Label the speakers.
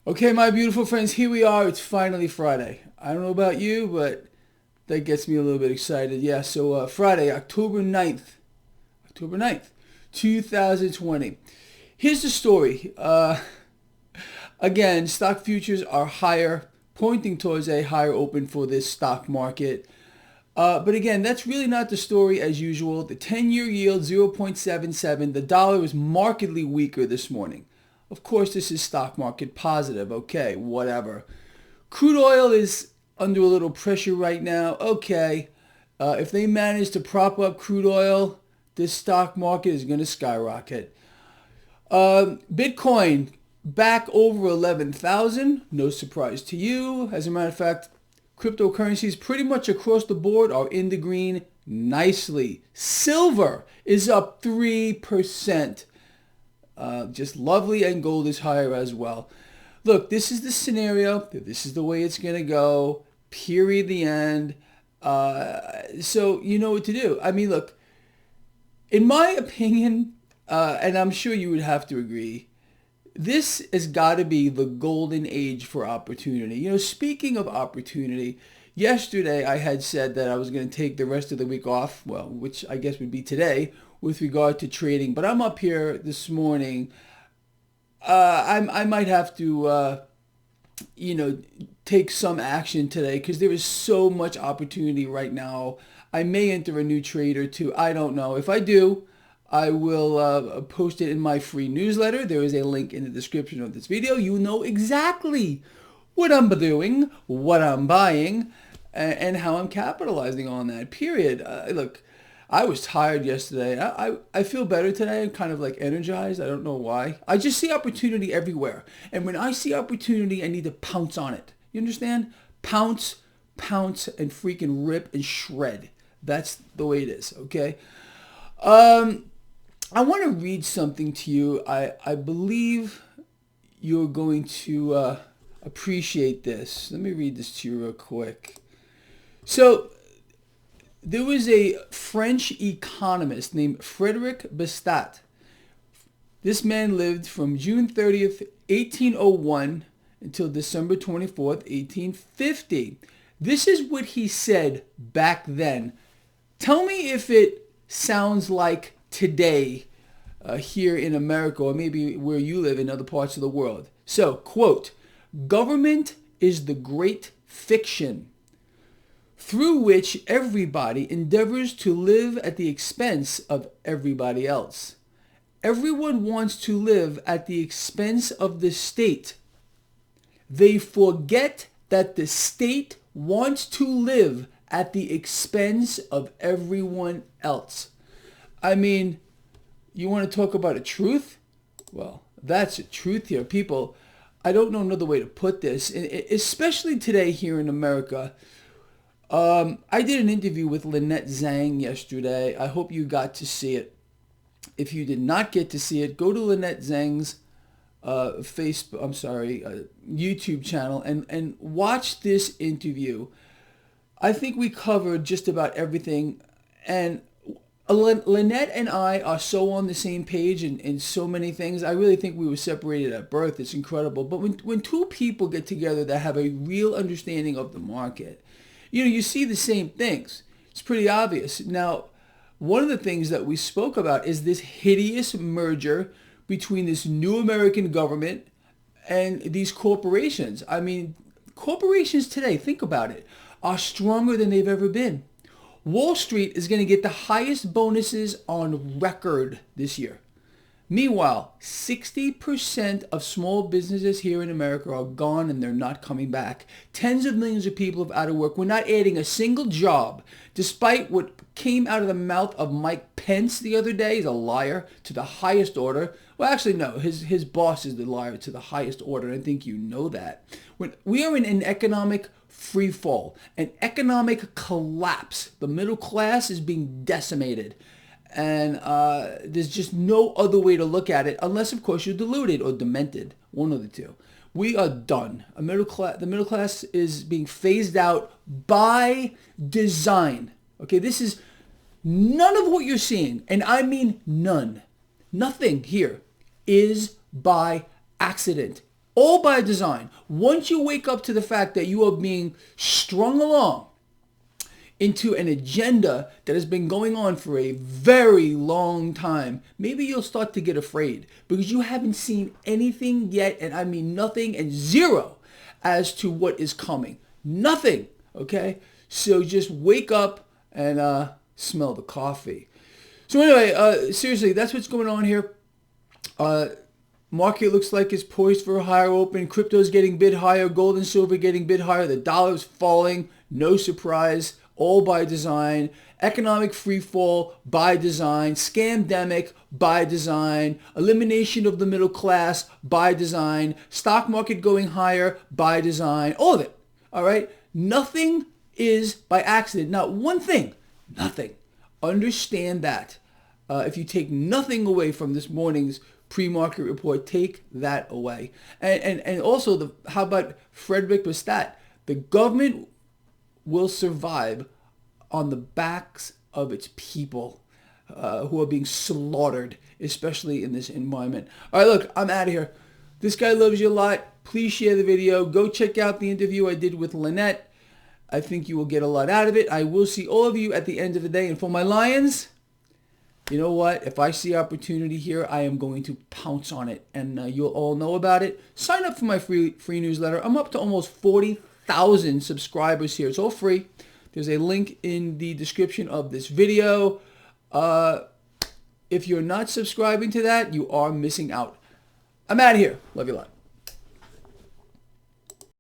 Speaker 1: Okay, my beautiful friends, here we are. It's finally Friday. I don't know about you, but that gets me a little bit excited. Yeah, so Friday, October 9th, 2020. Here's the story. Again, stock futures are higher, pointing towards a higher open for this stock market. But again, that's really not the story as usual. The 10-year yield, 0.77. The dollar is markedly weaker this morning. Of course, this is stock market positive. Okay, whatever. Crude oil is under a little pressure right now. Okay, if they manage to prop up crude oil, this stock market is going to skyrocket. Bitcoin back over 11,000. No surprise to you. As a matter of fact, cryptocurrencies pretty much across the board are in the green nicely. Silver is up 3%. Just lovely, and gold is higher as well. Look, this is the scenario. This is the way it's going to go. Period. The end. So you know what to do. I mean, look, in my opinion, and I'm sure you would have to agree, this has got to be the golden age for opportunity. You know, speaking of opportunity, yesterday I had said that I was going to take the rest of the week off, well, which I guess would be today, with regard to trading. But I'm up here this morning. I might have to, take some action today because there is so much opportunity right now. I may enter a new trade or two. I don't know. If I do, I will post it in my free newsletter. There is a link in the description of this video. You know exactly what I'm doing, what I'm buying, and how I'm capitalizing on that. Period. Look, I was tired yesterday. I feel better today. I'm kind of like energized. I don't know why. I just see opportunity everywhere. And when I see opportunity, I need to pounce on it. You understand? Pounce, and freaking rip and shred. That's the way it is, okay? I want to read something to you. I believe you're going to appreciate this. Let me read this to you real quick. So, there was a French economist named Frederick Bastiat. This man lived from June 30th, 1801 until December 24th, 1850. This is what he said back then. Tell me if it sounds like today here in America, or maybe where you live in other parts of the world. So, quote, "Government is the great fiction through which everybody endeavors to live at the expense of everybody else. Everyone wants to live at the expense of the state. They forget that the state wants to live at the expense of everyone else." I mean, you want to talk about a truth? Well, that's a truth here. People, I don't know another way to put this, especially today here in America. I did an interview with Lynette Zhang yesterday. I hope you got to see it. If you did not get to see it, go to Lynette Zhang's YouTube channel and watch this interview. I think we covered just about everything, and Lynette and I are so on the same page in so many things. I really think we were separated at birth. It's incredible. But when two people get together that have a real understanding of the market, you see the same things. It's pretty obvious. Now, one of the things that we spoke about is this hideous merger between this new American government and these corporations. I mean, corporations today, think about it, are stronger than they've ever been. Wall Street is going to get the highest bonuses on record this year. Meanwhile, 60% of small businesses here in America are gone and they're not coming back. Tens of millions of people are out of work. We're not adding a single job, despite what came out of the mouth of Mike Pence the other day. He's a liar to the highest order. Well, actually, no. His boss is the liar to the highest order. I think you know that. We are in an economic free fall, an economic collapse. The middle class is being decimated. And there's just no other way to look at it, unless, of course, you're deluded or demented. One of the two. We are done. The middle class is being phased out by design. Okay, this is none of what you're seeing, and I mean none. Nothing here is by accident. All by design. Once you wake up to the fact that you are being strung along into an agenda that has been going on for a very long time, maybe you'll start to get afraid because you haven't seen anything yet, and I mean nothing and zero as to what is coming. Nothing, okay? So just wake up and smell the coffee. So anyway, seriously, that's what's going on here. Market looks like it's poised for a higher open. Crypto's getting bid higher. Gold and silver getting bid higher. The dollar's falling. No surprise. All by design. Economic free fall by design. Scamdemic by design. Elimination of the middle class by design. Stock market going higher by design. All of it. All right? Nothing is by accident. Not one thing. Nothing. Understand that. If you take nothing away from this morning's pre-market report, take that away. And also, how about Frederick Bastat? The government will survive on the backs of its people who are being slaughtered, especially in this environment. All right, look, I'm out of here. This guy loves you a lot. Please share the video. Go check out the interview I did with Lynette. I think you will get a lot out of it. I will see all of you at the end of the day. And for my Lions, you know what? If I see opportunity here, I am going to pounce on it, and you'll all know about it. Sign up for my free newsletter. I'm up to almost 40,000 subscribers here. It's all free. There's a link in the description of this video. If you're not subscribing to that, you are missing out. I'm out of here. Love you a lot.